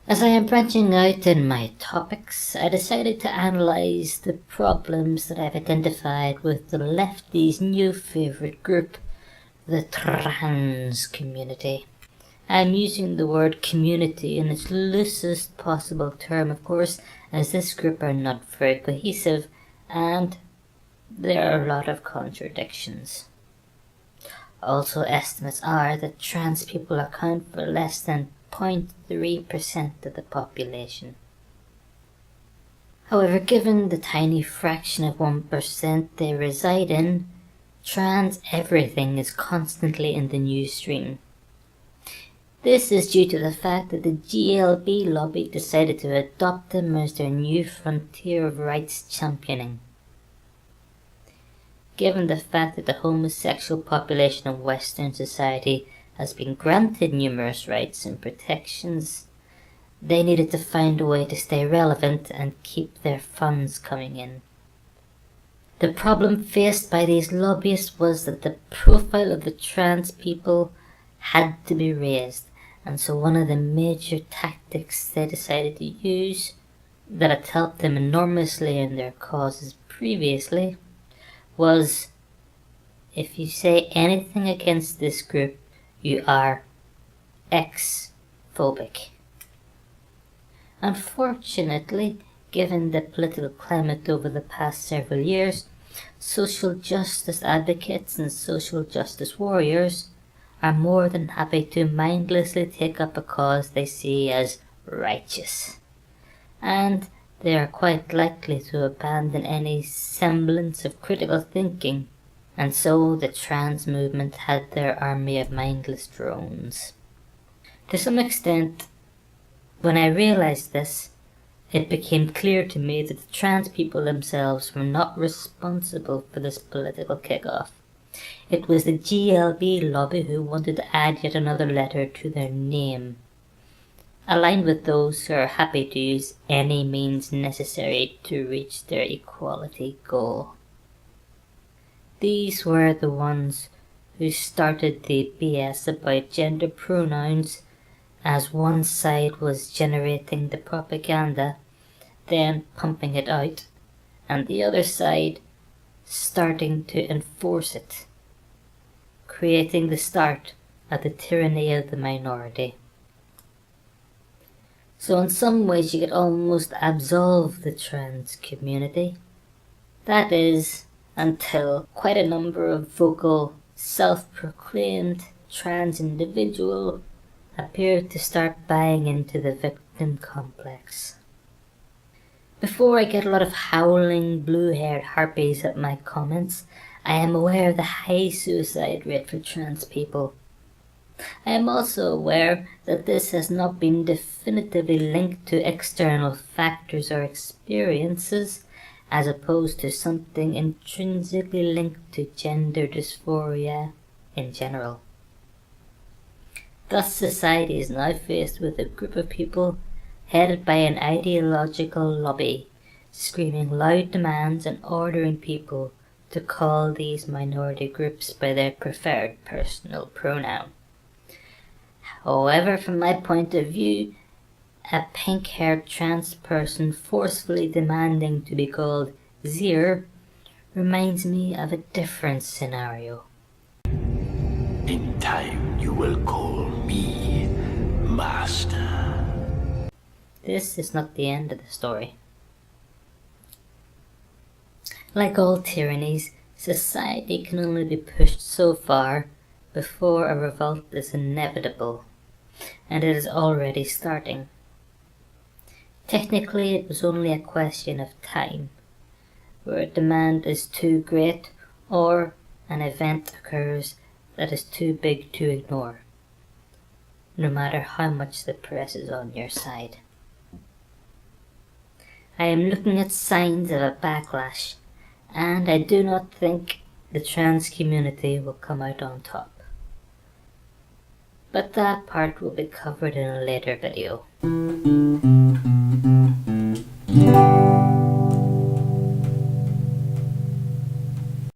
As I am branching out in my topics, I decided to analyse the problems that I've identified with the lefties' new favourite group, the trans community. I'm using the word community in its loosest possible term, of course, as this group are not very cohesive and there are a lot of contradictions. Also, estimates are that trans people account for less than 0.3% of the population. However, given the tiny fraction of 1% they reside in, trans everything is constantly in the news stream. This is due to the fact that the GLB lobby decided to adopt them as their new frontier of rights championing. Given the fact that the homosexual population of Western society has been granted numerous rights and protections, they needed to find a way to stay relevant and keep their funds coming in. The problem faced by these lobbyists was that the profile of the trans people had to be raised, and so one of the major tactics they decided to use, that had helped them enormously in their causes previously, was, if you say anything against this group, you are X-phobic. Unfortunately, given the political climate over the past several years, social justice advocates and social justice warriors are more than happy to mindlessly take up a cause they see as righteous. And they are quite likely to abandon any semblance of critical thinking, and so the trans movement had their army of mindless drones. To some extent, when I realized this, it became clear to me that the trans people themselves were not responsible for this political kick-off. It was the GLB lobby who wanted to add yet another letter to their name, aligned with those who are happy to use any means necessary to reach their equality goal. These were the ones who started the BS about gender pronouns, as one side was generating the propaganda, then pumping it out, and the other side starting to enforce it, creating the start of the tyranny of the minority. So in some ways you could almost absolve the trans community. That is, until quite a number of vocal, self-proclaimed trans individuals appeared to start buying into the victim complex. Before I get a lot of howling blue-haired harpies at my comments, I am aware of the high suicide rate for trans people. I am also aware that this has not been definitively linked to external factors or experiences, as opposed to something intrinsically linked to gender dysphoria in general. Thus, society is now faced with a group of people headed by an ideological lobby, screaming loud demands and ordering people to call these minority groups by their preferred personal pronoun. However, from my point of view, a pink-haired trans person forcefully demanding to be called Zir reminds me of a different scenario. In time you will call me Master. This is not the end of the story. Like all tyrannies, society can only be pushed so far before a revolt is inevitable, and it is already starting. Technically, it was only a question of time, where a demand is too great or an event occurs that is too big to ignore, no matter how much the press is on your side. I am looking at signs of a backlash, and I do not think the trans community will come out on top. But that part will be covered in a later video.